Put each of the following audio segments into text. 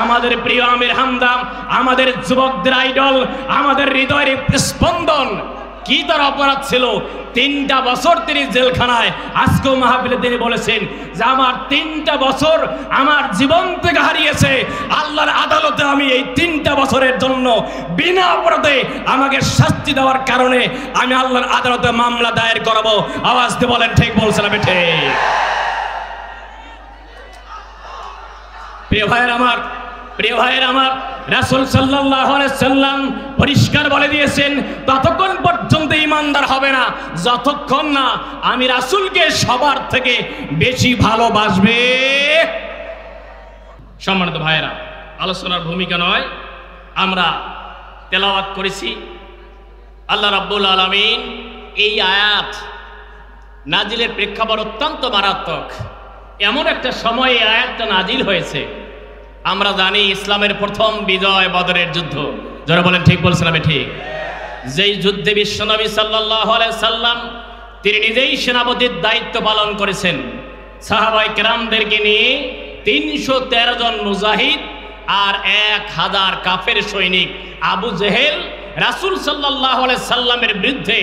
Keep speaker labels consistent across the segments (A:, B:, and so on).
A: আমাদের প্রিয় আমির হামদা, আমাদের যুবকদের আইডল, আমাদের হৃদয়ের স্পন্দন, কি তার অপরাধ ছিল? 3টা বছর তিনি জেলখানায়। আজকেও মাহফিলে তিনি বলেছেন যে আমার 3টা বছর আমার জীবন থেকে হারিয়েছে, আল্লাহর আদালতে আমি এই 3টা বছরের জন্য বিনা অপরাধে আমাকে শাস্তি দেওয়ার কারণে আমি আল্লাহর আদালতে মামলা দায়ের করব। আওয়াজ দিয়ে বলেন ঠিক বলছেন আমি ঠিক? প্রিয় ভাইয়ের আমার, প্রিয় ভাইয়ের আমার, রাসূল সাল্লাল্লাহু আলাইহি সাল্লাম পরিষ্কার বলে দিয়েছেন ততক্ষণ পর্যন্ত ঈমানদার হবে না যতক্ষণ না আমি রাসূলকে সবার থেকে বেশি ভালোবাসবে। সম্মানিত ভাইয়েরা, আলোচনার ভূমিকা নয়, আমরা তেলাওয়াত করেছি। আল্লাহ রাব্বুল আলামিন এই আয়াত নাজিলের প্রেক্ষাপট অত্যন্ত মারাত্মক। এমন একটা সময়ে এই আয়াতটা নাজিল হয়েছে। আমরা জানি ইসলামের প্রথম বিজয় বদরের যুদ্ধ। যারা বলেন ঠিক বলছেন আমি ঠিক? যেই যুদ্ধে বিশ্বনবী সাল্লাল্লাহু আলাইহি সাল্লাম তিনি নিজেই সেনাপতির দায়িত্ব পালন করেছেন। সাহাবায়ে কেরামদেরকে নিয়ে 313 জন মুজাহিদ আর 1000 কাফের সৈনিক আবু জেহেল রাসূল সাল্লাল্লাহু আলাইহি সাল্লামের বিরুদ্ধে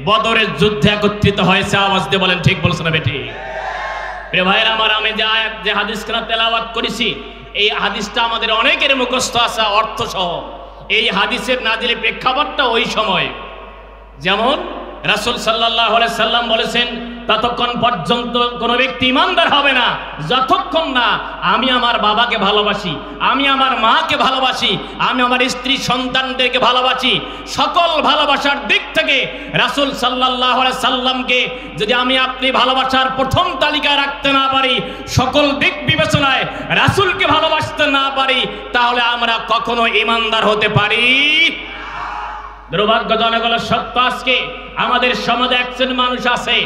A: বদরের যুদ্ধে একত্রিত হয়েছে। আওয়াজ দিয়ে বলেন ঠিক বলছেন আমি ঠিক? প্রিয় ভাইয়েরা আমার, আমি যে আয়াত যে হাদিসখানা তেলাওয়াত করেছি এই হাদিসটা আমাদের অনেকের মুখস্থ আছে অর্থ সহ। এই হাদিসের নাজিলের প্রেক্ষাপটটা ওই সময়, যেমন রাসূল সাল্লাল্লাহু আলাইহি সাল্লাম বলেছেন ততক্ষণ পর্যন্ত কোনো ব্যক্তি ঈমানদার হবে না যতক্ষণ না আমি আমার বাবাকে ভালোবাসি, আমি আমার মাকে ভালোবাসি, আমি আমার স্ত্রী সন্তানদেরকে ভালোবাসি। সকল ভালোবাসার দিক থেকে রাসূল সাল্লাল্লাহু আলাইহি সাল্লামকে যদি আমি আপনি ভালোবাসার প্রথম তালিকায় রাখতে না পারি, সকল দিক বিবেচনায় রাসূলকে ভালোবাসতে না পারি, তাহলে আমরা কখনো ঈমানদার হতে পারি। দুর্ভাগ্যজনক হলো সত্য, আজকে আমাদের সমাজে একজন মানুষ আছে,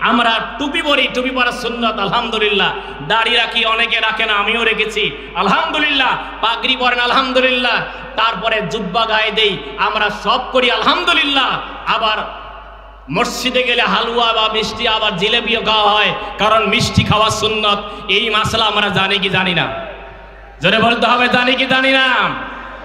A: আমরা টুপি পরি, টুপি পরা সুন্নাত আলহামদুলিল্লাহ, দাড়ি রাখি, অনেকে রাখে না, আমিও রেখেছি আলহামদুলিল্লাহ, পাগড়ি পরেন আলহামদুলিল্লাহ, তারপরে জুব্বা গায়ে দেই, আমরা সব করি আলহামদুলিল্লাহ। আবার মসজিদে গেলে হালুয়া বা মিষ্টি আবার জিলেবিও খাওয়া হয়, কারণ মিষ্টি খাওয়া সুন্নত। এই মাসলা আমরা জানি কি জানি না? জোরে বলতে হবে, জানি কি জানি না?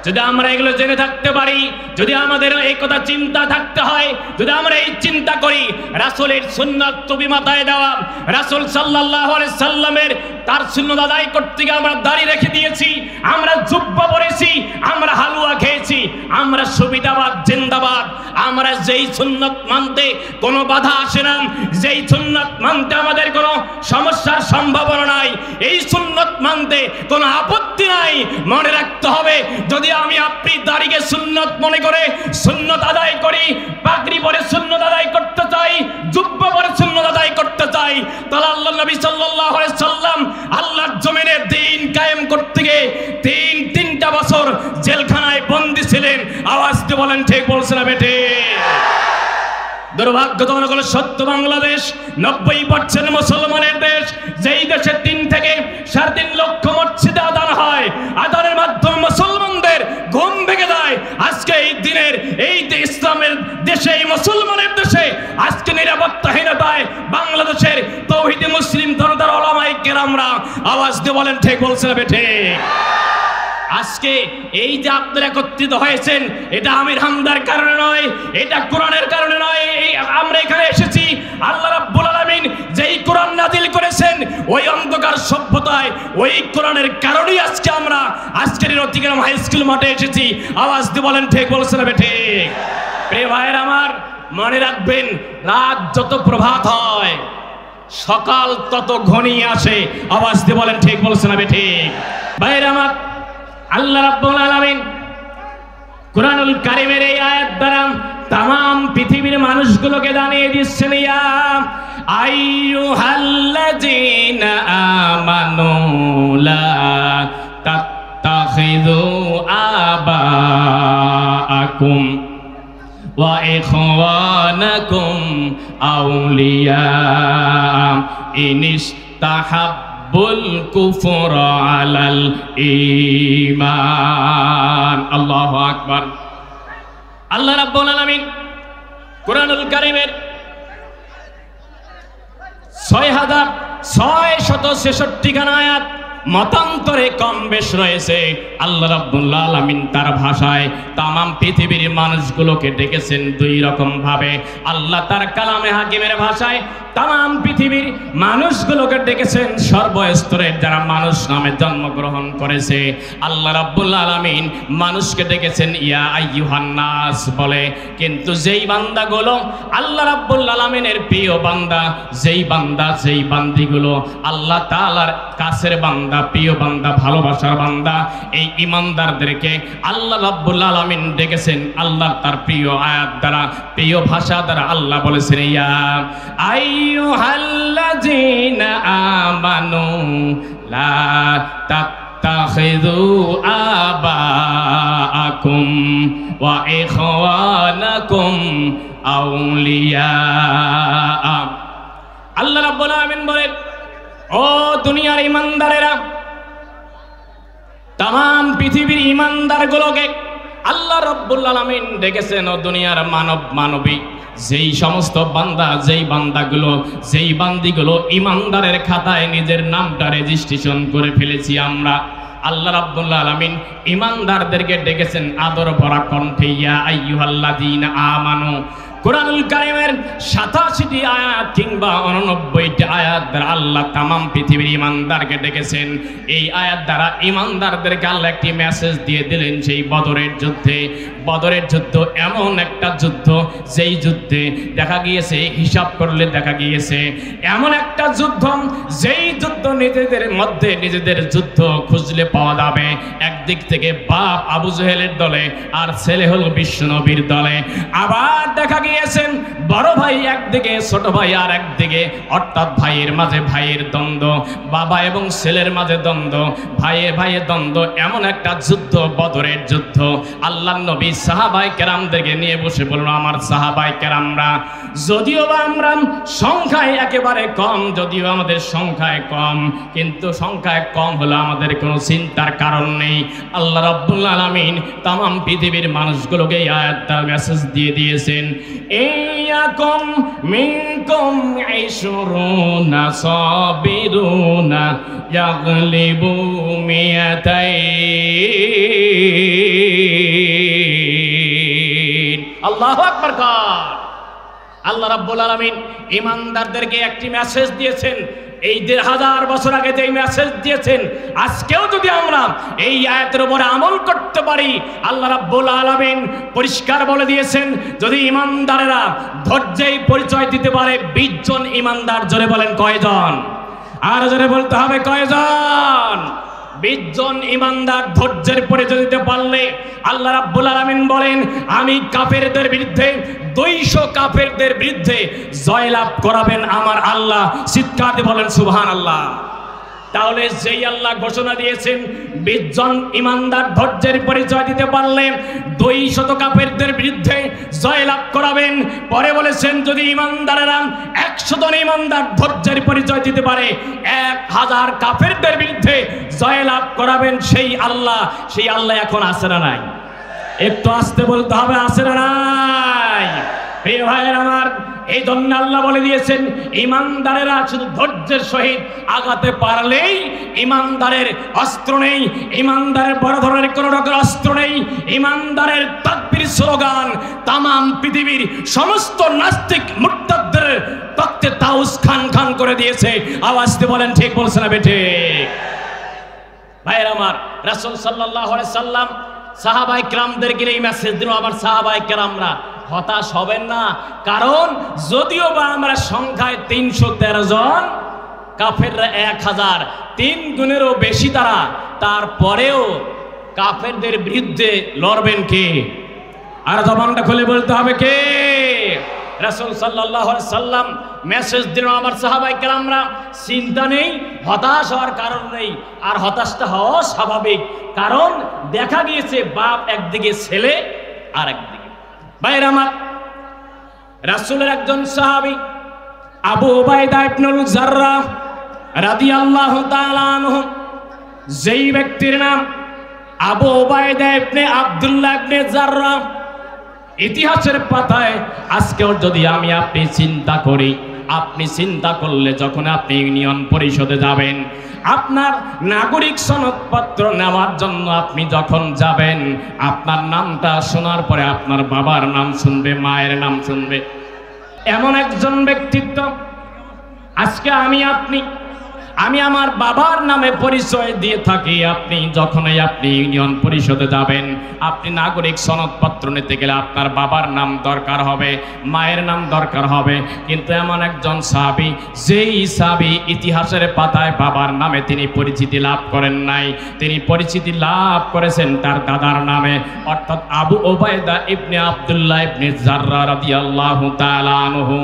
A: যদি আমরা এগুলো জেনে থাকতে পারি, যদি আমাদের এই কথা চিন্তা থাকতে হয়, যদি আমরা এই চিন্তা করি রাসূলের সুন্নাত টুপি মাথায় দেওয়া, রাসূল সাল্লাল্লাহু আলাইহি সাল্লামের তার সুন্নাত আদায় করতে গিয়ে আমরা দাড়ি রেখে দিয়েছি, আমরা জুব্বা পরেছি, আমরা হালুয়া খেয়েছি, আমরা সুবিধাবাদ জিন্দাবাদ। আমরা যেই সুন্নাত মানতে কোনো বাধা আসে না, যেই সুন্নাত মানতে আমাদের কোনো সমস্যার সম্ভাবনা নাই, এই সুন্নাত মানতে কোনো আপত্তি নাই। মনে রাখতে হবে, যদি আমি আপনি দাড়িকে সুন্নাত মনে করে সুন্নাত আদায় করি, পাগড়ি পরে সুন্নাত আদায় করতে চাই, জুব্বা পরে সুন্নাত আদায় করতে চাই, তাহলে আল্লাহ নবী সাল্লাল্লাহু আলাইহি সাল্লাম আল্লাহর জমিনে দ্বীন কায়েম করতে গিয়ে 3টা বছর জেলখানায় বন্দী ছিলেন। আওয়াজ দিয়ে বলেন ঠিক বলছেন আমি ঠিক? দুর্ভাগ্যজনক হলো সত্য, বাংলাদেশ 90% মুসলমানের দেশ, যেই দেশে 3 থেকে 3.5 লক্ষ মসজিদে আযান হয়, আযানের মাধ্যমে মুসলমানদের ঘুম ভেঙে যায়। আজকে এই দিনের এই ইসলামের দেশে, এই মুসলমানের দেশে আজকে নিরাপত্তাহীনতায় বাংলাদেশের তাওহীদে মুসলিম জনতার উলামায়ে কেরামরা আওয়াজ দিয়ে বলেন ঠিক বলছেন আমি ঠিক? আজকে এই যে আপনারা একত্রিত হয়েছেন, এটা আমির হামদার কারণে নয়, এটা কোরআনের কারণে নয়। আমরা এখানে এসেছি আল্লাহ রাব্বুল আলামিন যেই কোরআন নাজিল করেছেন ওই অন্ধকার সভ্যতায় ওই কোরআনের কারণেই আজকে আমরা আজকের অতিগ্রাম হাই স্কুল মাঠে এসেছি। আওয়াজ দিয়ে বলেন ঠিক বলছেন আমি ঠিক? প্রিয় ভাইয়ের আমার, মনে রাখবেন, রাত যত প্রভাত হয় সকাল তত ঘনিয়ে আসে। আওয়াজ দিয়ে বলেন ঠিক বলছেন আমি ঠিক? ভাইয়ের আমার, আল্লাহ রাব্বুল আলামিন কুরআনুল কারীমের এই আয়াত দ্বারা तमाम পৃথিবীর মানুষগুলোকে জানিয়ে দিচ্ছেন, ইয়া আইয়ুহাল্লাযীনা আমানু লা তাত্তাখিযু আবাআকুম ওয়া ইখওয়ানাকুম আউলিয়া ইনিস্তাহাব্বুল কুফরা আলাল ঈমান। আল্লাহু আকবার। আল্লাহ রাব্বুল আলামিন কুরআনুল কারীমের 6666 খানা আয়াত মতান্তরে কম বেশ রয়েছে। আল্লাহ রাব্বুল আলামিন তার ভাষায় তামাম পৃথিবীর মানুষগুলোকে ডেকেছেন দুই রকম ভাবে। আল্লাহ তার কালামে হাকিমের ভাষায় তামাম পৃথিবীর মানুষগুলোকে ডেকেছেন সর্বস্তরের যারা মানুষ নামে জন্মগ্রহণ করেছে। আল্লাহ রাব্বুল আলামিন মানুষকে ডেকেছেন ইয়া আইয়ুহান নাস বলে। কিন্তু যেই বান্দাগুলো আল্লাহ রাব্বুল আলামিনের প্রিয় বান্দা, যেই বান্দিগুলো আল্লাহ তাআলার কাছের বান্দা, প্রিয় বান্দা, ভালোবাসার বান্দা, এই ঈমানদারদেরকে আল্লাহ রাব্বুল আলামিন ডেকেছেন আল্লাহ তার প্রিয় আয়াত দ্বারা, প্রিয় ভাষা দ্বারা। আল্লাহ বলেছেন ইয়া আইয়ুহাল্লাযীনা আমানু লা তাত্তাখিযু আবাআকুম ওয়া ইখওয়ানাকুম আউলিয়া। আল্লাহ রাব্বুল আলামিন বলেন, ও দুনিয়ার ঈমানদারেরা, তাম পৃথিবীর ঈমানদারগুলোকে আল্লাহ রাব্বুল আলামিন ডেকেছেন। ও দুনিয়ার মানবী যেই সমস্ত বান্দা, যেই বান্দাগুলো, যেই বান্দিগুলো ঈমানদারের খাতায় নিজের নামটা রেজিস্ট্রেশন করে ফেলেছি আমরা, আল্লাহ রাব্বুল আলামিন ঈমানদারদেরকে ডেকেছেন আদর ভরা কণ্ঠে ইয়া আইয়ুহাল্লাযীনা আমানু। কুরআনুল কারীমের ৮৭টি আয়াত কিংবা ৮৯টি আয়াত দ্বারা আল্লাহ তামাম পৃথিবীর ঈমানদারকে ডেকেছেন। এই আয়াত দ্বারা ঈমানদারদেরকে আল্লাহ একটি মেসেজ দিয়ে দিলেন সেই বদরের যুদ্ধে। বদরের যুদ্ধ এমন একটা যুদ্ধ, যেই যুদ্ধে দেখা গিয়েছে, হিসাব করলে দেখা গিয়েছে এমন একটা যুদ্ধ, যেই যুদ্ধ নিজেদের মধ্যে নিজেদের যুদ্ধ খুঁজলে পাওয়া যাবে। একদিক থেকে বাপ আবু জেহেলের দলে আর ছেলে হলো বিশ্বনবীর দলে। আবার দেখা গিয়েছেন বড় ভাই একদিকে, ছোট ভাই আর একদিকে, অর্থাৎ ভাইয়ের মাঝে ভাইয়ের দ্বন্দ্ব, বাবা এবং ছেলের মাঝে দ্বন্দ্ব, ভাইয়ে ভাইয়ে দ্বন্দ্ব। এমন একটা যুদ্ধ বদরের যুদ্ধ। আল্লাহর নবী সাহাবায়ে কেরামদেরকে নিয়ে বসে বলল, আমার সাহাবায়ে কেরামরা, যদিও বা আমরা সংখ্যায় একেবারে কম, যদিও আমাদের সংখ্যায় কম, কিন্তু সংখ্যায় কম হলো আমাদের কোনো চিন্তার কারণ নেই। আল্লাহ রাব্বুল আলামিন তামাম পৃথিবীর মানুষগুলোকে এই আয়াতটা মেসেজ দিয়ে দিয়েছেন, ইয়াকুম মিনকুম ইশরুনা সাবিরুনা ইয়াগলিবু মিয়াতাইন। আল্লাহু আকবার। আল্লাহ রাব্বুল আলামিন ঈমানদারদেরকে একটি মেসেজ দিয়েছেন। এই ১৫০০ বছর আগে যে মেসেজ দিয়েছেন, আজকেও যদি আমরা এই আয়াতের উপরে আমল করতে পারি, আল্লাহ রাব্বুল আলামিন পরিষ্কার বলে দিয়েছেন, যদি ঈমানদারেরা ধৈর্যের পরিচয় দিতে পারে ২০ জন ঈমানদার। জোরে বলেন কয়জন? আর জোরে বলতে হবে কয়জন? ২০ জন ঈমানদার ধৈর্যের পরিচয় দিতে পারলে আল্লাহ রাব্বুল আলামিন বলেন, আমি কাফেরদের বিরুদ্ধে ২০০ কাফেরদের বিরুদ্ধে জয়লাভ করাবেন আমার আল্লাহ। চিৎকার দিয়ে বলেন সুবহানাল্লাহ। তাহলে যেই আল্লাহ ঘোষণা দিয়েছেন ২০ জন ঈমানদার ধৈর্যের পরিচয় দিতে পারলে ২০০ কাফেরদের বিরুদ্ধে জয়লাভ করাবেন, পরে বলেছেন যদি ঈমানদারেরা ১০০ জন ঈমানদার ধৈর্যের পরিচয় দিতে পারে ১০০০ কাফেরদের বিরুদ্ধে জয়লাভ করাবেন সেই আল্লাহ। সেই আল্লাহ এখন আছে না নাই? একটু আস্তে বলতে হবে, আছে না নাই? প্রিয় ভাইয়ের আমার, এই জন্য আল্লাহ বলে দিয়েছেন, ঈমানদারেরা শুধু ধৈর্যের সহিত আগাতে পারলেই, ঈমানদারের অস্ত্র নেই, ঈমানদারের বড় ধরনের কোনো রকম অস্ত্র নেই, ঈমানদারের তাকবীর স্লোগান তামাম পৃথিবীর সমস্ত নাস্তিক মুরতাদদের তক্তে তাউস খান খান করে দিয়েছে। আওয়াজ দিয়ে বলেন ঠিক বলছে না বেঠে? ভাইয়ের আমার, রাসূল সাল্লাল্লাহু আলাইহি সাল্লাম সাহাবায়ে কেরামদেরকে এই মেসেজ দিল, আমার সাহাবায়ে কেরামরা হতাশ হবেন না। কারণ যদিও বা আমরা সংখ্যায় ৩১৩ জন, কাফেররা ১০০০, ৩ গুণেরও বেশি তারা, তারপরেও কাফেরদের বিরুদ্ধে লড়বেন কে? আর জবানটা খুলে বলতে হবে কে? রাসূল সাল্লাল্লাহু আলাইহি সাল্লাম মেসেজ দিলেন, আমার সাহাবায়ে কেরামরা চিন্তা নেই, হতাশ হওয়ার কারণ নেই। আর হতাশটা হওয়া স্বাভাবিক, কারণ দেখা গিয়েছে বাপ একদিকে, ছেলে আর একদিকে। ভাইরা আমার, রাসূলের একজন সাহাবী আবু উবাইদা ইবনুল জাররাহ রাদিয়াল্লাহু তাআলা আনহু, যেই ব্যক্তির নাম আবু উবাইদা ইবনে আব্দুল্লাহ ইবনে জাররাহ, ইতিহাসের পাতায় আজকেও যদি আমি আপনি চিন্তা করি, আপনি চিন্তা করলে যখন আপনি ইউনিয়ন পরিষদে যাবেন,
B: আপনার নাগরিক সনদপত্র নেওয়ার জন্য আপনি যখন যাবেন, আপনার নামটা শোনার পরে আপনার বাবার নাম শুনবে, মায়ের নাম শুনবে। এমন একজন ব্যক্তিত্ব আজকে আমি আমার বাবার নামে পরিচয় দিয়ে থাকি। আপনি যখনই আপনি ইউনিয়ন পরিষদে যাবেন, আপনি নাগরিক সনদপত্র নিতে গেলে আপনার বাবার নাম দরকার হবে, মায়ের নাম দরকার হবে। কিন্তু এমন একজন সাহাবী, যেই সাহাবী ইতিহাসের পাতায় বাবার নামে তিনি পরিচিতি লাভ করেন নাই, তিনি পরিচিতি লাভ করেছেন তার দাদার নামে, অর্থাৎ আবু ওবায়দা ইবনে আব্দুল্লাহ ইবনে জাররাহ রাদিয়াল্লাহু তাআলা আনহু।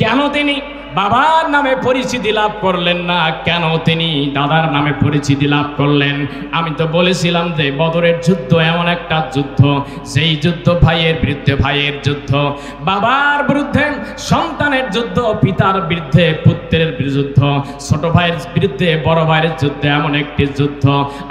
B: কেন তিনি বাবার নামে পরিচিতি লাভ করলেন না, কেন তিনি দাদার নামে পরিচিতি লাভ করলেন? আমি তো বলেছিলাম যে বদরের যুদ্ধ এমন একটা যুদ্ধ, যেই যুদ্ধ ভাইয়ের বিরুদ্ধে ভাইয়ের যুদ্ধ, বাবার বিরুদ্ধে সন্তানের যুদ্ধ, পিতার বিরুদ্ধে পুত্রের যুদ্ধ, ছোট ভাইয়ের বিরুদ্ধে বড় ভাইয়ের যুদ্ধ, এমন একটি যুদ্ধ।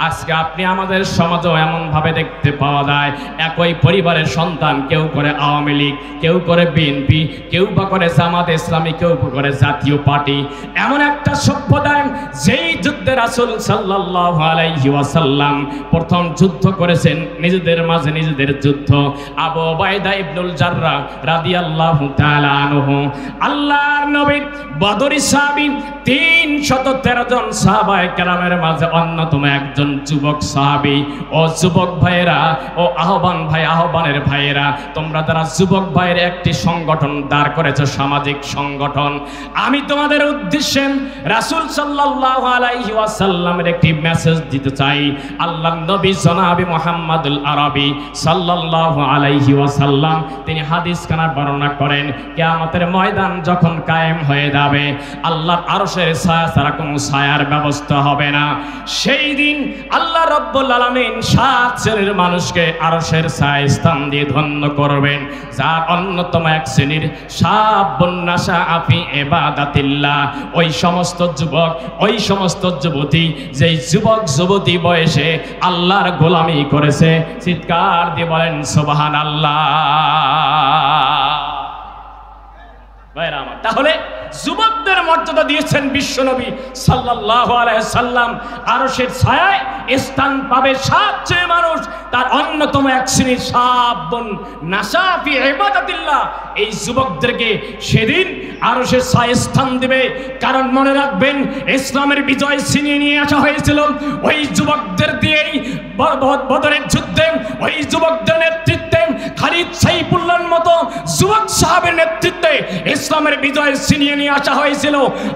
B: আজকে আপনি আমাদের সমাজেও এমনভাবে দেখতে পাওয়া যায়, একই পরিবারের সন্তান, কেউ করে আওয়ামী লীগ, কেউ করে বিএনপি, কেউ বা করে জামাত ইসলামী, কেউ করে জাতীয় পার্টি। এমন একটা সভ্যতায় যেই যুদ্ধে রাসূল সাল্লাল্লাহু আলাইহি ওয়াসাল্লাম প্রথম যুদ্ধ করেছেন, নিজেদের মাঝে নিজেদের যুদ্ধ। আবু উবাইদা ইবনুল জাররাহ রাদিয়াল্লাহু তাআলা আনহু, আল্লাহর নবীর বদরি সাহাবী, 313 জন সাহাবায়ে কেরামের মাঝে অন্যতম একজন যুবক সাহাবী। ও যুবক ভাইয়েরা, ও আহ্বানের ভাইয়েরা, তোমরা যারা যুবক ভাইয়ের একটি সংগঠন দাঁড় করেছো, সামাজিক সংগঠন, আমি তোমাদের উদ্দেশ্যে রাসূল সাল্লাল্লাহু আলাইহি ওয়াসাল্লামের একটি মেসেজ দিতে চাই। আল্লাহর নবী জনাবে মুহাম্মদুল আরবি সাল্লাল্লাহু আলাইহি ওয়াসাল্লাম তিনি হাদিস খানা বর্ণনা করেন, কিয়ামতের ময়দান যখন কায়েম হয়ে যাবে, আল্লাহর আরশের ছায়া ছাড়া কোনো ছায়ার ব্যবস্থা হবে না। সেই দিন আল্লাহ রাব্বুল আলামিন 7 শ্রেণীর মানুষকে আরশের ছায়া স্থান দিয়ে ধন্য করবেন, যার অন্যতম এক শ্রেণীর শাবুন নাশা ফি ইবাদাতিল্লাহ। ওই সমস্ত যুবক, ওই সমস্ত যুবতী, যেই যুবক যুবতী বয়সে আল্লাহর গোলামি করেছে, চিৎকার দিয়ে বলেন সুবহানাল্লাহ। ভাইরা আমার, তাহলে যুবকদের মর্যাদা দিয়েছেন বিশ্বনবী সাল্লাল্লাহু আলাইহি সাল্লাম। আরশের ছায়ায় স্থান পাবে 7 শ্রেণীর মানুষ, তার অন্যতম এক শ্রেণীর শাবুন নাশা ফি ইবাদাতিল্লাহ। এই যুবকদেরকে সেদিন আরশের ছায়ায় স্থান দিবে। কারণ মনে রাখবেন, ইসলামের বিজয় ছিনিয়ে নিয়ে আসা হয়েছিল ওই যুবকদের দিয়েই। বদরের যুদ্ধে ওই যুবকদের নেতৃত্বে, খালিদ সাইফুল্লাহর মতো যুবক সাহাবের নেতৃত্বে ইসলামের বিজয় ছিনিয়ে নিয়ে আসা হয়েছিল।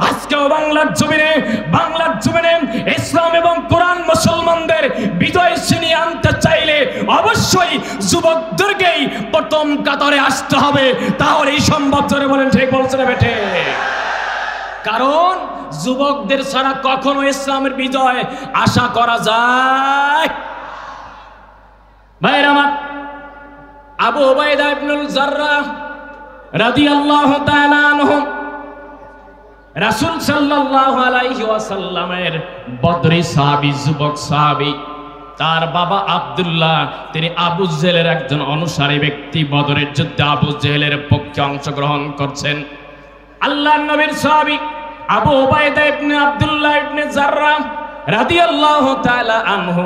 B: আজকেও বাংলার জমিনে ইসলাম এবং কোরআন মুসলমানদের বিজয় ছিনিয়ে আনতে চাইলে অবশ্যই যুবকদেরকেই প্রথম কাতারে আসতে হবে, তাহলেই সম্ভব। জোরে বলেন ঠিক বলছেন বেটে? কারণ যুবকদের ছাড়া কখনো ইসলামের বিজয় আশা করা যায়? ভাইরা আমার, আবু উবাইদা ইবনুল জাররাহ রাদিয়াল্লাহু তাআলা আনহু রাসূল সাল্লাল্লাহু আলাইহি ওয়াসাল্লামের বদরি সাহাবী, যুবক সাহাবী। তার বাবা আব্দুল্লাহ, তিনি আবু জেহেলের একজন অনুসারী ব্যক্তি। বদরের যুদ্ধে আবু জেহেলের পক্ষে অংশগ্রহণ করছেন। আল্লাহর নবীর সাহাবী আবু উবাইদা ইবনে আব্দুল্লাহ ইবনে জাররাহ রাদিয়াল্লাহু তাআলা আনহু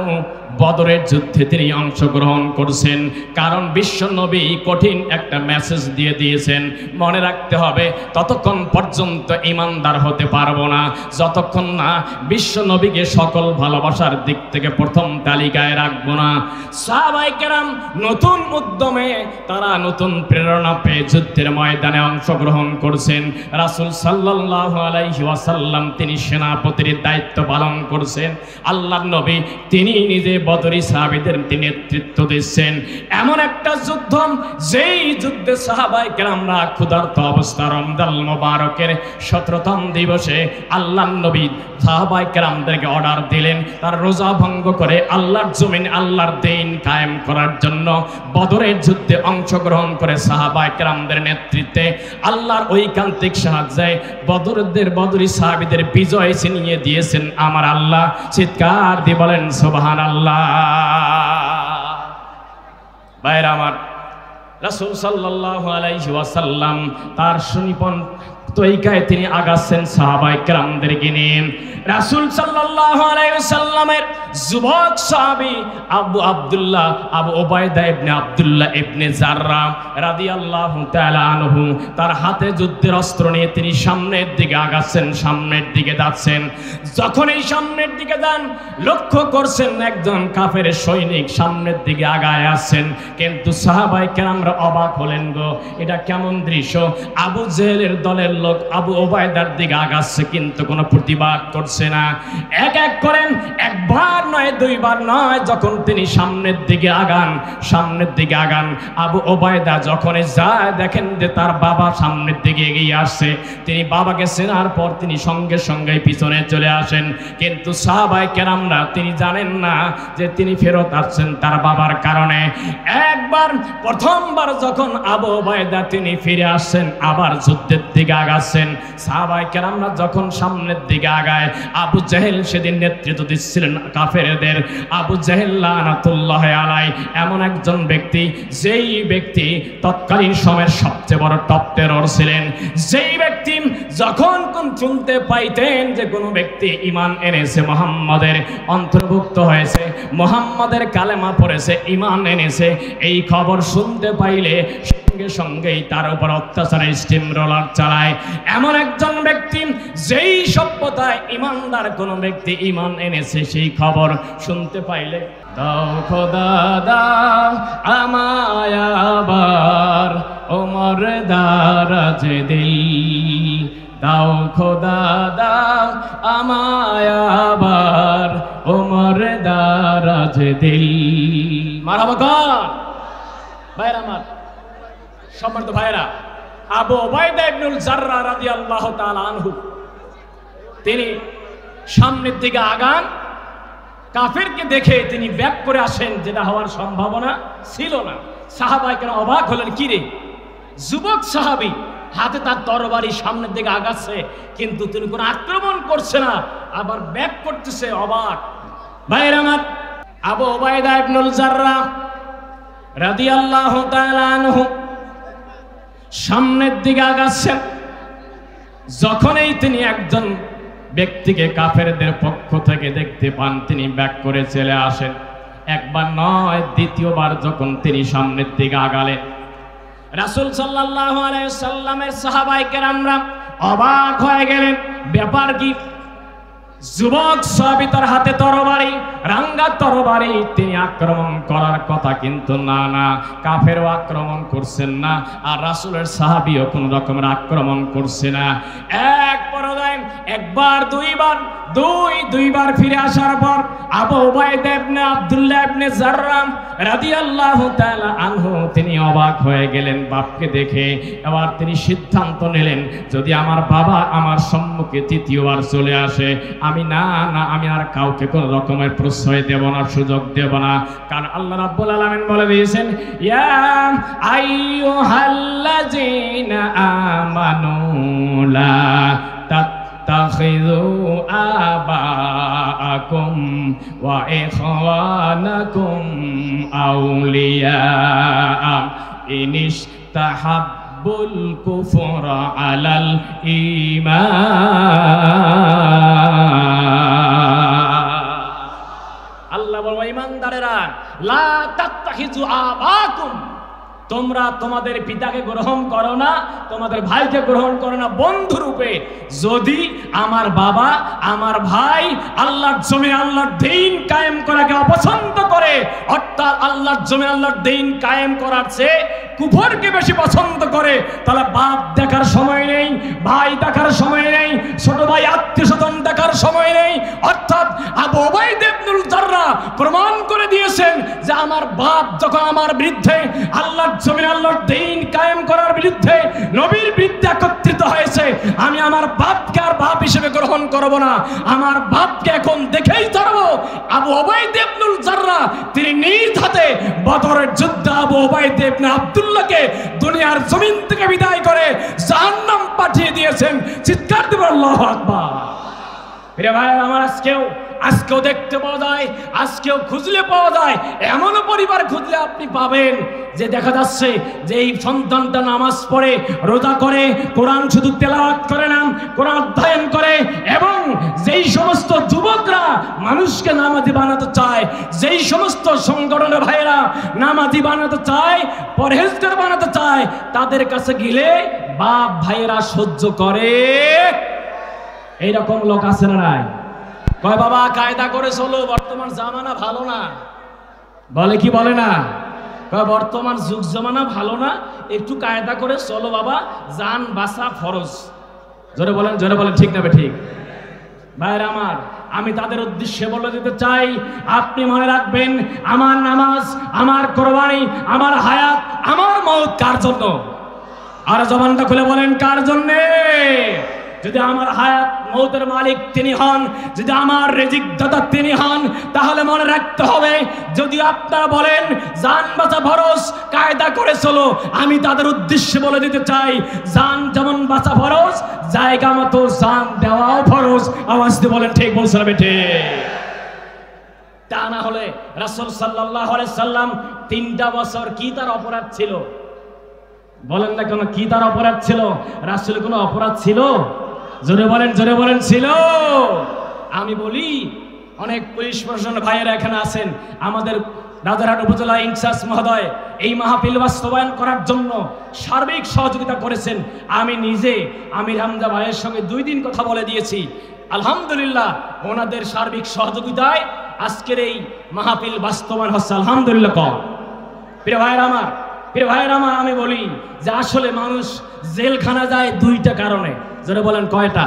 B: বদরের যুদ্ধে তিনি অংশগ্রহণ করছেন। কারণ বিশ্ব নবী কঠিন একটা মেসেজ দিয়ে দিয়েছেন, মনে রাখতে হবে ততক্ষণ পর্যন্ত ইমানদার হতে পারবো না যতক্ষণ না বিশ্ব নবীকে সকল ভালোবাসার দিক থেকে প্রথম তালিকায় রাখবো না। সাহাবায়ে কেরাম নতুন উদ্যমে, তারা নতুন প্রেরণা পেয়ে যুদ্ধের ময়দানে অংশগ্রহণ করছেন। রাসূল সাল্লাল্লাহু আলাইহি ওয়াসাল্লাম তিনি সেনাপতির দায়িত্ব পালন করছেন। আল্লাহর নবী তিনি নিজে বদরি সাহাবীদের নেতৃত্ব দিচ্ছেন। এমন একটা যুদ্ধ, যেই যুদ্ধে সাহাবায়ে কেরামরা ক্ষুধার্ত অবস্থা, রমজান মোবারকের 17তম দিবসে আল্লাহর নবী সাহাবায়ে কেরামদেরকে অর্ডার দিলেন, তার রোজা ভঙ্গ করে আল্লাহর জমিন, আল্লাহর দ্বীন কায়েম করার জন্য বদরের যুদ্ধে অংশগ্রহণ করে সাহাবায়ে কেরামদের নেতৃত্বে আল্লাহর ঐকান্তিক সাহায্যে বদরি সাহাবীদের বিজয় ছিনিয়ে দিয়েছেন আমার আল্লাহ। চিৎকার দিয়ে বলেন সুবহানাল্লাহ। ভাইরা আমার, রাসূল সাল্লাল্লাহু আলাইহি ওয়াসাল্লাম তার সুনিপুণ তরিকায় তিনি আগাচ্ছেন সাহাবায়ে কেরামদেরকে নিয়ে। রাসূল সাল্লাল্লাহু আলাইহি ওয়াসাল্লামের যুবক সাহাবী আবু উবাইদা ইবনে আব্দুল্লাহ ইবনে জাররাহ রাদিয়াল্লাহু তাআলা আনহু তার হাতে যুদ্ধের অস্ত্র নিয়ে তিনি সামনের দিকে আগাচ্ছেন, সামনের দিকে যাচ্ছেন। যখন এই সামনের দিকে যান, লক্ষ্য করছেন একজন কাফের সৈনিক সামনের দিকে আগায় আসছেন। কিন্তু সাহাবায়ে কেরামরা অবাক হলেন, গো এটা কেমন দৃশ্য! আবু জেহেলের দলের লোক আবু উবাইদার দিকে আগাচ্ছে, কিন্তু কোনো প্রতিবাদ করছে না। এক এক করেন, একবার নয় দুইবার নয়, যখন তিনি সামনের দিকে আগান, আবু উবাইদা যখন যায় দেখেন যে তার বাবা সামনের দিকে এগিয়ে আসছে। তিনি বাবাকে চেনার পর তিনি সঙ্গে সঙ্গে পিছনে চলে আসেন। কিন্তু সাহাবায়ে কেরামরা তিনি জানেন না যে তিনি ফেরত আসছেন তার বাবার কারণে। প্রথমবার যখন আবু উবাইদা তিনি ফিরে আসছেন, আবার যুদ্ধের দিকে আগাচ্ছেন। সাহাবায়ে কেরামরা যখন সামনের দিকে আগায়, আবু জেহেল সেদিন নেতৃত্ব দিচ্ছিলেন কাফেরদের। আবু জেহেল লানাতুল্লাহি আলাইহি এমন একজন ব্যক্তি, যেই ব্যক্তি তৎকালীন সময়ের সবচেয়ে বড় টপ টেরর ছিলেন। যেই ব্যক্তি যখন কোন শুনতে পাইতেন যে কোনো ব্যক্তি ঈমান এনেছে, মুহাম্মাদের অন্তর্ভুক্ত হয়েছে, মুহাম্মাদের কালেমা পড়েছে, ঈমান এনেছে, এই খবর শুনতে পাইলে সঙ্গে সঙ্গেই তার উপর অত্যাচারের স্টিম রোলার চালায়। এমন একজন ব্যক্তি, যেই সভ্যতায় ঈমানদার কোন ব্যক্তি ঈমান এনেছে, সেই খবর শুনতে পাইলে দাও খোদা দাও আমায় আবার ওমর দারাজ দিল, দাও খোদা দাও আমায় আবার ওমর দারাজ দিল। মারহাবা কর ভাইরা, আমার সম্মানিত ভাইরা, আবু উবাইদা ইবনুল জাররাহ রাদিয়াল্লাহু তাআলা আনহু তিনি সামনের দিকে আগান। কাফেরকে দেখে তিনি ব্যাক করে আসেন, যেটা হওয়ার সম্ভাবনা ছিল না। সাহাবায়ে কেরাম অবাক হলেন, কি রে, যুবক সাহাবী হাতে তার তরবারি সামনের দিকে আগাচ্ছে, কিন্তু তিনি কোনো আক্রমণ করছে না, আবার ব্যাক করতেছে। অবাক ভাইরা আমার, আবু উবাইদা ইবনুল জাররাহ রাদিয়াল্লাহু তাআলা আনহু সামনের দিকে আগাচ্ছেন। যখনই তিনি একজন ব্যক্তিকে কাফেরদের পক্ষ থেকে দেখতে পান, তিনি ব্যাক করে চলে আসেন। একবার নয়, দ্বিতীয়বার যখন তিনি সামনের দিকে আগালেন, রাসূল সাল্লাল্লাহু আলাইহি সাল্লামের সাহাবায়ে কেরামরা অবাক হয়ে গেলেন। ব্যাপার কি? যুবক সাহাবী তার হাতে তরবারি, রাঙ্গা তরবারি, তিনি আক্রমণ করার কথা, কিন্তু না, কাফেরও আক্রমণ করছেন না, আর রাসূলের সাহাবীও কোন রকমের আক্রমণ করছে না। এক পর্যায়ে একবার দুইবার ফিরে আসার পর আবু উবাইদা ইবনে আব্দুল্লাহ ইবনে জাররাহ রাদিয়াল্লাহু তাআলা আনহু তিনি অবাক হয়ে গেলেন বাপকে দেখে। এবার তিনি সিদ্ধান্ত নিলেন, যদি আমার বাবা আমার সম্মুখে তৃতীয়বার চলে আসে, আমি আর কাউকে কোন রকমের প্রশ্রয় দেব না, সুযোগ দেব না। কারণ আল্লাহ রাব্বুল আলামিন বলে দিয়েছেন, ইয়া আইয়ুহাল্লাযীনা আমানু লা তাত্তাখিযু আবাআকুম ওয়া ইখওয়ানাকুম আউলিয়া ইনিশতাহাব্বুল কুফরা আলাল ঈমান। আল্লাহ বলবে, ঈমানদারেরা, লা তাত্তাখিযু আবাআকুম, তোমরা তোমাদের পিতাকে গ্রহণ করো না, তোমাদের ভাইকে গ্রহণ করো না বন্ধু রূপে। যদি আমার বাবা আমার ভাই আল্লাহর জমিনে আল্লাহর দ্বীন কায়েম করাকে অপছন্দ করে, অর্থাৎ আল্লাহর জমিনে আল্লাহর দ্বীন কায়েম করার চেয়ে কুফরকে বেশি পছন্দ করে, তাহলে বাপ দেখার সময় নেই, ভাই দেখার সময় নেই, ছোট ভাই আত্মীয় স্বজন দেখার সময় নেই। অর্থাৎ আবু উবাইদা ইবনুল জাররাহ প্রমাণ করে দিয়েছেন যে আমার বাপ যখন আমার বিরুদ্ধে আল্লাহর জমিনে আল্লাহর দ্বীন কায়েম করার বিরুদ্ধে নবীর বিরুদ্ধে একত্রিত হয়েছে, আমি আমার বাপকে আর বাপ হিসেবে গ্রহণ করব না, আমার বাপকে এখন দেখেই ছাড়বো। আবু উবাইদা ইবনুল জাররাহ তিনি নিজ হাতে বদরের যুদ্ধে আবু উবাইদা ইবনে আব্দুল্লাহকে দুনিয়ার জমিন থেকে বিদায় করে জাহান্নাম পাঠিয়ে দিয়েছেন। চিৎকার দিবেন আল্লাহু আকবার। প্রিয় ভাই আমার, আজকেও আজকেও দেখতে পাওয়া যায়, আজকেও খুঁজলে পাওয়া যায়। এমনও পরিবার খুঁজলে আপনি পাবেন যে দেখা যাচ্ছে যে এই সন্তানটা নামাজ পড়ে, রোজা করে, কোরআন শুধু তেলাওয়াত করে না, কোরআন অধ্যয়ন করে। এবং যেই সমস্ত যুবকরা মানুষকে নামাজি বানাতে চায়, যেই সমস্ত সংগঠনের ভাইয়েরা নামাজি বানাতে চায়, পরহেজগার বানাতে চায়, তাদের কাছে গেলে বাপ ভাইয়েরা সহ্য করে। এইরকম লোক আছে না নাই? কয় বাবা কায়দা করে চলো, বর্তমান জামানা ভালো না। বলে কি বলে না? কয় বর্তমান যুগ জামানা ভালো না, একটু কায়দা করে চলো বাবা, জান বাঁচা ফরজ। জোরে বলেন, জোরে বলেন, ঠিক না ঠিক? ভাইরা আমার, আমি তাদের উদ্দেশ্যে বলে দিতে চাই, আপনি মনে রাখবেন, আমার নামাজ, আমার কোরবানি, আমার হায়াত, আমার মওত কার জন্য? আর জবানটা খুলে বলেন, কার জন্যে? যদি আমার হায়াত মওতের মালিক তিনি হন, যদি আমার রিজিক দাতা তিনি হন, তাহলে মনে রাখতে হবে, যদি আপনারা বলেন জান বাঁচা ফরজ, কায়দা করে চলো, আমি তাদের উদ্দেশ্যে বলে দিতে চাই, জান যেমন বাঁচা ফরজ, জায়গা মতো জান দেওয়াও ফরজ। আওয়াজ দিয়ে বলেন, ঠিক বলছেন বেটে? তা না হলে রাসূল সাল্লাল্লাহু আলাইহি সাল্লাম 3টা বছর কি তার অপরাধ ছিল? বলেন না কেন, কি তার অপরাধ ছিল? রাসূলের কোনো অপরাধ ছিল? জোরে বলেন, জোরে বলেন, ছিল? আমি বলি, অনেক পুলিশ প্রশাসন ভাইয়েরা এখানে আছেন, আমাদের রাজারহাট উপজেলা ইনচার্জ মহোদয় এই মাহফিল বাস্তবায়ন করার জন্য সার্বিক সহযোগিতা করেছেন। আমি নিজে আমির হামজা ভাইয়ের সঙ্গে 2 দিন কথা বলে দিয়েছি। আলহামদুলিল্লাহ, ওনাদের সার্বিক সহযোগিতায় আজকের এই মাহফিল বাস্তবায়ন হচ্ছে। আলহামদুলিল্লাহ। প্রিয় ভাইয়েরা আমার, প্রিয় ভাইয়েরা আমার, আমি বলি যে আসলে মানুষ জেলখানা যায় 2টা কারণে। জোরে বলেন, কয়টা?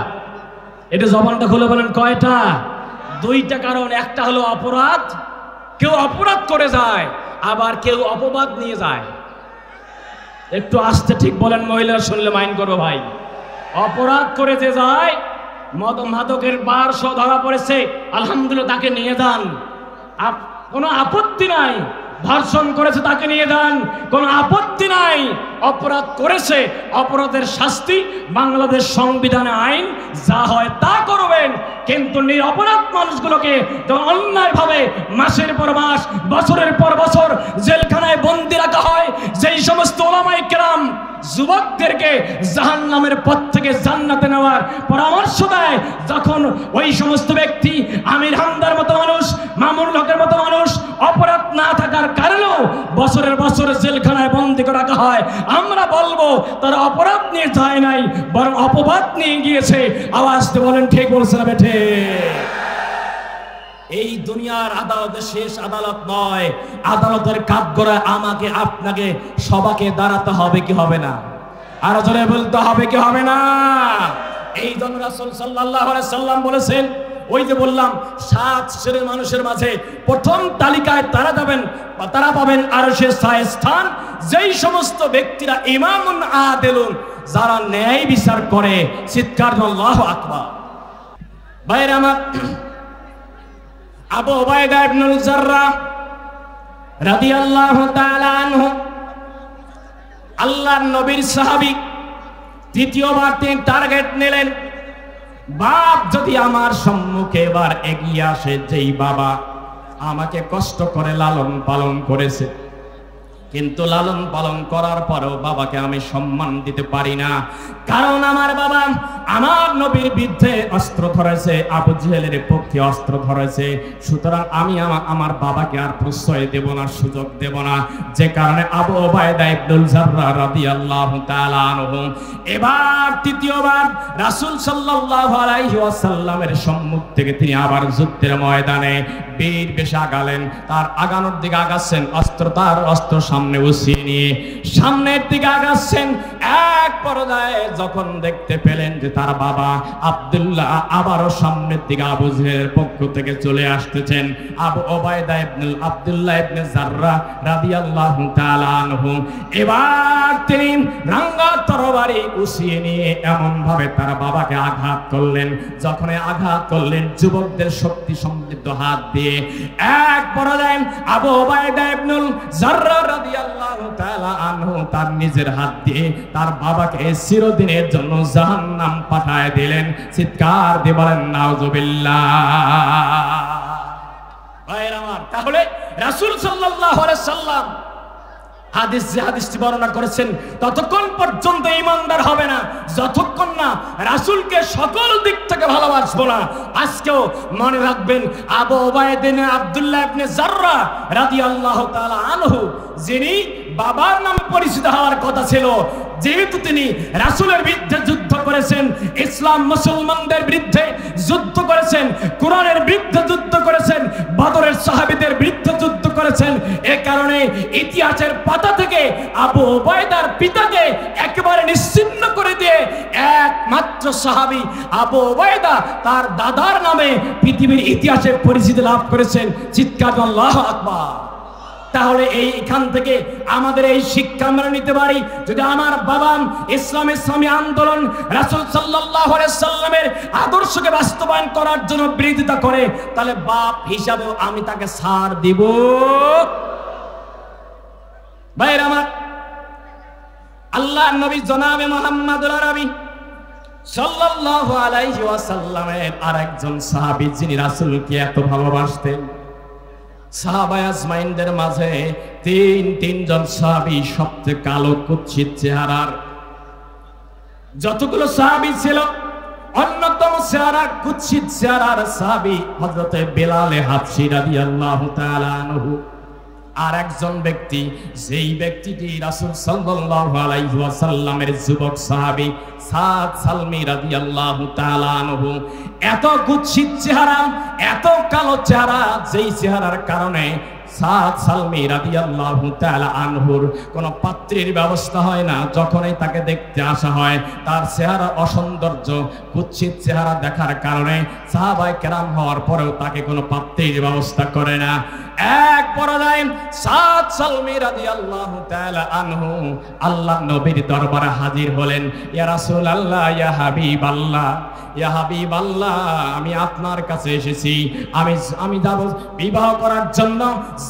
B: এটা জবানটা খুলে বলেন, কয়টা? 2টা কারণ। একটা হলো অপরাধ, কেউ অপরাধ করে যায়, আবার কেউ অপবাদ নিয়ে যায়। একটু আস্তে ঠিক বলেন, মহিলারা শুনলে মাইন্ড করবো ভাই। অপরাধ করে যে যায়, মাদকের বার সহ ধরা পড়েছে, আলহামদুলিল্লাহ, তাকে নিয়ে যান, কোনো আপত্তি নাই। ধর্ষণ করেছে, তাকে নিয়ে যান, কোনো আপত্তি নাই। অপরাধ করেছে, অপরাধের শাস্তি বাংলাদেশ সংবিধানে আইন যা হয় তা করবেন। কিন্তু নিরপরাধ মানুষগুলোকে অন্যায়ভাবে মাসের পর মাস, বছরের পর বছর জেলখানায় বন্দি রাখা হয়। যেই সমস্ত ওলামায়ে কেরাম যুবকদেরকে জাহান্নামের পথ থেকে জান্নাতে নেওয়ার পরামর্শ দেয়, যখন ওই সমস্ত ব্যক্তি আমির হামদার মতো মানুষ, মামুনুল হকের মতো মানুষ অপরাধ না থাকার কারণেও বছরের বছর জেলখানায় বন্দি করে রাখা হয়, আমরা বলবো তারা অপরাধ নিয়ে যায় নাই, বরং অপবাদ নিয়ে গিয়েছে। আওয়াজ দিয়ে বলেন, ঠিক বলছে না বেঠে? এই দুনিয়ার আদালত শেষ আদালত নয়। আদালতের কাঠগড়ায় আমাকে আপনাকে সবাইকে দাঁড়াতে হবে কি হবে না? আর জোরে বলতে হবে কি হবে না? এই জন্য রাসূল সাল্লাল্লাহু আলাইহি সাল্লাম বলেছেন, ওই যে বললাম 7 শ্রেণীর মানুষের মাঝে প্রথম তালিকায় তারা যাবেন, তারা পাবেন আরশের ছায়ায় স্থান, যেই সমস্ত ব্যক্তিরা ইমামুন আদিলুন, যারা ন্যায় বিচার করে। চিৎকার আল্লাহু আকবার। ভাইরা আমার, আবু উবাইদা ইবনুল জাররাহ রাদিয়াল্লাহু তাআলা আনহু, আল্লাহর নবীর সাহাবী, দ্বিতীয়বার তিনি টার্গেট নিলেন, বাপ যদি আমার সম্মুখে এবার এগিয়ে আসে, যেই বাবা আমাকে কষ্ট করে লালন পালন করেছে, কিন্তু লালন পালন করার পরেও বাবাকে আমি সম্মান দিতে পারি না, কারণ আমার বাবা আমার নবীর বিরুদ্ধে অস্ত্র ধরেছে, আবু জেহেলের পক্ষে অস্ত্র ধরেছে, সুতরাং আমি আমার বাবাকে আর প্রশ্রয় দেব না, সুযোগ দেব না। যে কারণে আবু উবাইদা ইবনুল জাররাহ রাদিয়াল্লাহু তাআলা আনহু এবার তৃতীয়বার রাসূল সাল্লাল্লাহু আলাইহি ওয়াসাল্লামের সম্মুখ থেকে তিনি আবার যুদ্ধের ময়দানে বীর বেশে আগালেন। তার আগানোর দিকে আগাচ্ছেন, অস্ত্র সামনে উঠিয়ে নিয়ে সামনের দিকে আগাচ্ছেন। এক পর্যায়ে যখন দেখতে পেলেন যে তার বাবা আব্দুল্লাহ আবারও সামনের দিকে আবু জেহেলের পক্ষ থেকে চলে আসতেছেন, আবু উবাইদা ইবনুল আব্দুল্লাহ ইবনে জাররাহ রাদিয়াল্লাহু তাআলা আনহু এবার তিনি রাঙ্গা তরবারি উঠিয়ে নিয়ে এমন ভাবে তার বাবাকে আঘাত করলেন। যখন আঘাত করলেন, যুবকদের শক্তি সমৃদ্ধ হাত দিয়ে এক পর্যায়ে আবু উবাইদা ইবনুল জাররাহ রাদিয়াল্লাহু তাআলা আনহু তার নিজের হাত দিয়ে তার বাবাকে চিরদিনের জন্য জাহান্নাম পাঠায় দিলেন। চিৎকার দিয়ে বলেন নাউজুবিল্লাহ। ভাইয়ের আমার, তাহলে রাসূল সাল্লাল্লাহু আলাইহি সাল্লাম হাদিসটি বর্ণনা করেছেন, ততক্ষণ পর্যন্ত ঈমানদার হবে না যতক্ষণ না রাসূলকে সকল দিক থেকে ভালোবাসবো না। আজকেও মনে রাখবেন, আবু উবাইদা ইবনে আব্দুল্লাহ ইবনে জাররাহ রাদিয়াল্লাহু তাআলা আনহু, যিনি বাবার নামে পরিচিত হওয়ার কথা ছিল, যেহেতু তিনি রাসূলের বিরুদ্ধে যুদ্ধ করেছেন, ইসলাম মুসলমানদের বিরুদ্ধে যুদ্ধ করেছেন, কোরআনের বিরুদ্ধে যুদ্ধ করেছেন, বদরের সাহাবীদের বিরুদ্ধে যুদ্ধ করেছেন, এ কারণে ইতিহাসের পাতা থেকে আবু উবাইদার পিতাকে একেবারে নিশ্চিহ্ন করে দিয়ে একমাত্র সাহাবী আবু উবাইদা তার দাদার নামে পৃথিবীর ইতিহাসে পরিচিতি লাভ করেছেন। চিৎকার আল্লাহু আকবার। তাহলে এইখান থেকে আমাদের এই শিক্ষা আমরা নিতে পারি, যদি আমার বাবা ইসলামী আন্দোলন রাসূল সাল্লাল্লাহু আলাইহি সাল্লামের আদর্শকে বাস্তবায়ন করার জন্য বিরোধিতা করে, তাহলে বাপ হিসাবেও আমি তাকে ছাড় দিব? ভাইরা আমার, আল্লাহর নবী জনাবে মুহাম্মদুল আরবি সাল্লাল্লাহু আলাইহি ওয়াসাল্লামের আরেকজন সাহাবী, যিনি রাসূলকে এত ভালোবাসতেন, সাহাবায়ে আজমাইনদের মাঝে তিনজন সাহাবী সবচেয়ে কালো কুৎসিত চেহারার। যতগুলো সাহাবী ছিল, অন্যতম চেহারা কুৎসিত চেহারার সাহাবী হযরতে বেলাল হাবশী রাদিয়াল্লাহু তাআলা আনহু। আর একজন ব্যক্তি, যেই ব্যক্তিটি রাসূল সাল্লাল্লাহু আলাইহি ওয়াসাল্লামের যুবক সাহাবী সাদ সালমী রাদিয়াল্লাহু তাআলা আনহু। এত কুৎসিত চেহারা, এত কালো চেহারা, যেই চেহারার কারণে সাদ সালমী রাদিয়াল্লাহু তাআলা আনহুর কোনো পাত্রীর ব্যবস্থা হয় না। যখনই তাকে দেখতে আসা হয়, তার চেহারা অসৌন্দর্য, কুৎসিত চেহারা দেখার কারণে সাহাবায়ে কেরাম হওয়ার পরেও তাকে কোনো পাত্রীর ব্যবস্থা করে না। এক পর্যায়ে সাদ সালমী রাদিয়াল্লাহু তাআলা আনহু আল্লাহর নবীর দরবারে হাজির হলেন। ইয়া রাসূলুল্লাহ, ইয়া হাবিবাল্লাহ, ইয়া হাবিবাল্লাহ, আমি আপনার কাছে এসেছি, আমি যাব বিবাহ করার জন্য।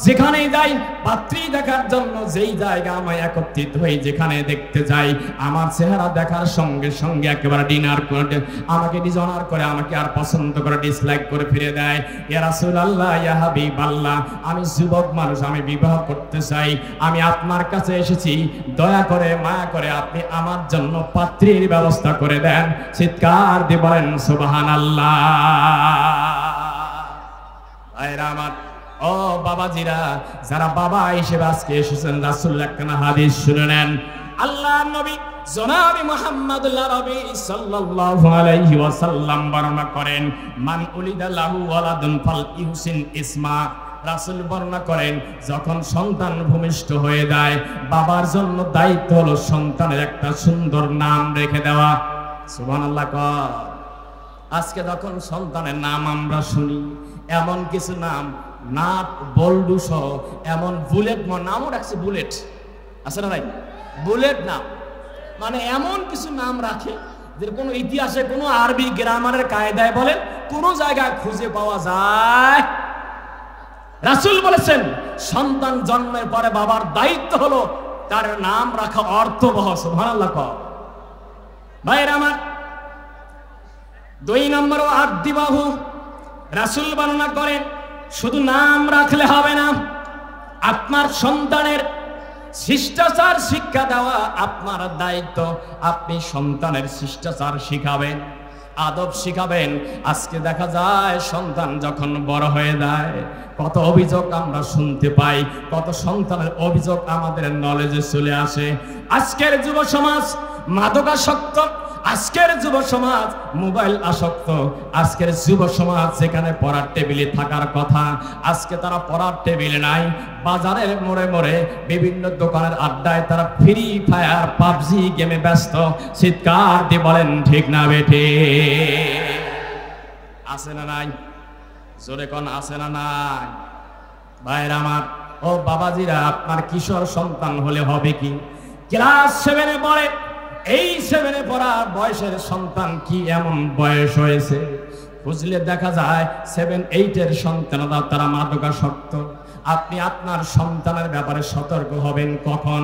B: যেখানেই যাই পাত্রী দেখার জন্য, যেই জায়গা আমি একত্রিত হই, যেখানে দেখতে যাই, আমার চেহারা দেখার সঙ্গে সঙ্গে একেবারে ডিনার করে আমাকে ডিসঅনার করে, আমাকে আর পছন্দ করে ডিসলাইক করে ফিরে দেয়। ইয়া রাসূলুল্লাহ, ইয়া হাবিবাল্লাহ, আমি যুবক মানুষ, আমি বিবাহ করতে চাই, আমি আপনার কাছে এসেছি, দয়া করে মায়া করে আপনি আমার জন্য পাত্রীর ব্যবস্থা করে দেন। চিৎকার দিয়ে বলেন সুবহানাল্লাহ। ভাইরা আমার, ও বাবাজিরা, যারা বাবা হিসেবে আজকে এসেছেন, রাসূলের একখানা হাদিস শুনে নেন। আল্লাহর নবী জনাবে মুহাম্মদুল আরবি সাল্লাল্লাহু আলাইহি ওয়াসাল্লাম বর্ণনা করেন, মান উলিদা লাহু ওয়ালাদুন ফাল ইহসিন ইসমা। রাসূল বর্ণনা করেন, যখন সন্তান ভূমিষ্ঠ হয়ে যায়, বাবার জন্য দায়িত্ব হলো সন্তানের একটা সুন্দর নাম রেখে দেওয়া। সুবহানাল্লাহ। আজকে যখন সন্তানের নাম আমরা শুনি, এমন কিছু নাম, নাট বল্ডু সহ এমন বুলেট নামও রাখছে, বুলেট আছে না ভাই, বুলেট নাম, মানে এমন কিছু নাম রাখে যে কোনো ইতিহাসে, কোনো আরবি গ্রামারের কায়দায় বলেন, কোনো জায়গায় খুঁজে পাওয়া যায়। রাসূল বলেছেন, সন্তান জন্মের পরে বাবার দায়িত্ব হলো তার নাম রাখা অর্থবহ। সুবহানাল্লাহ। ভাইরা আমার, 2 নম্বর আদিবাহু, রাসূল বর্ণনা করেন, শুধু নাম রাখলে হবে না, আপনার সন্তানের শিষ্টাচার শিক্ষা দেওয়া আপনার দায়িত্ব। আপনি সন্তানের শিষ্টাচার শিখাবেন, আদব শিখাবেন। আজকে দেখা যায় সন্তান যখন বড় হয়ে যায়, কত অভিযোগ আমরা শুনতে পাই, কত সন্তানের অভিযোগ আমাদের নলেজে চলে আসে। আজকের যুব সমাজ মাদকাসক্ত, আজকের যুব সমাজ মোবাইল আসক্ত, আজকের যুব সমাজ যেখানে পড়ার টেবিলে থাকার কথা, আজকে তারা পড়ার টেবিলে নাই, বাজারের মোড়ে মোড়ে বিভিন্ন দোকানের আড্ডায় তারা ফ্রি ফায়ার পাবজি গেমে ব্যস্ত। চিৎকার দিয়ে বলেন ঠিক না বেঠে? আছে না নাই? জোরে কোন আছে না নাই? ভাইরা আমার, ও বাবাজিরা, আপনার কিশোর সন্তান হলে হবে কি? ক্লাস 7-এ পড়ে, এই 7-এ পড়া বয়সের সন্তান কি এমন বয়স হয়েছে, বুঝলে দেখা যায় 7-8-এর সন্তানরা তারা মাদকাসক্ত। আপনি আপনার সন্তানের ব্যাপারে সতর্ক হবেন কখন?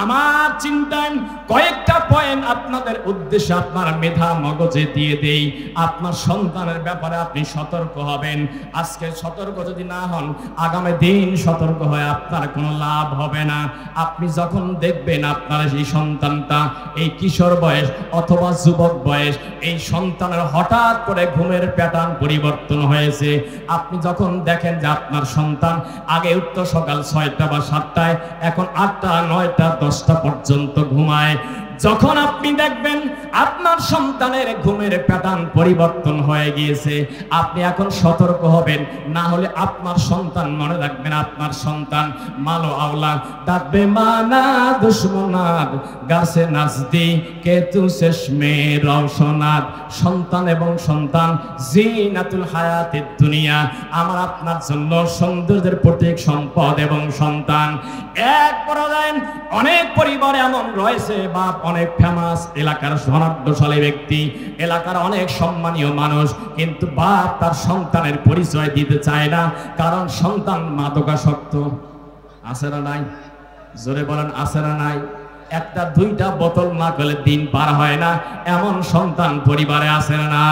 B: আমার চিন্তায় কয়েকটা পয়েন্ট আপনাদের উদ্দেশ্যে আপনার মেধা মগজে দিয়ে দেই। আপনার সন্তানের ব্যাপারে আপনি সতর্ক হবেন। আজকে সতর্ক যদি না হন, আগামী দিন সতর্ক হয়ে আপনার কোনো লাভ হবে না। আপনি যখন দেখবেন আপনার এই সন্তানটা এই কিশোর বয়স অথবা যুবক বয়স, এই সন্তানের হঠাৎ করে ঘুমের প্যাটার্ন পরিবর্তন হয়েছে, আপনি যখন দেখেন যে আপনার সন্তান আগে উঠতো সকাল 6টা বা 7টায়, এখন 8টা 9টা 10টা পর্যন্ত ঘুমায়, যখন আপনি দেখবেন আপনার সন্তানের ঘুমের প্যাটার্ন পরিবর্তন হয়ে গিয়েছে, আপনি এখন সতর্ক হবেন। না হলে আপনার সন্তান, মনে রাখবেন, আপনার সন্তান মালো আওলা ডাকবে মানা দুশ্মনাদ গাছে নাচদি কেতু শেষমে রওশনাদ। সন্তান এবং সন্তান জিনাতুল হায়াতের দুনিয়া, আমার আপনার জন্য সৌন্দর্যের প্রতীক সম্পদ এবং সন্তান। এক পর্যায়ে অনেক পরিবারে এমন রয়েছে, বাপ অনেক ফেমাস, এলাকার ধনাঢ্যশালী ব্যক্তি, এলাকার অনেক সম্মানীয় মানুষ, কিন্তু বাপ তার সন্তানের পরিচয় দিতে চায় না, কারণ সন্তান মাদকাসক্ত। আছে না নাই? জোরে বলেন, আছে না নাই? একটা দুইটা বোতল না করলে দিন পার হয় না, এমন সন্তান পরিবারে আছে না?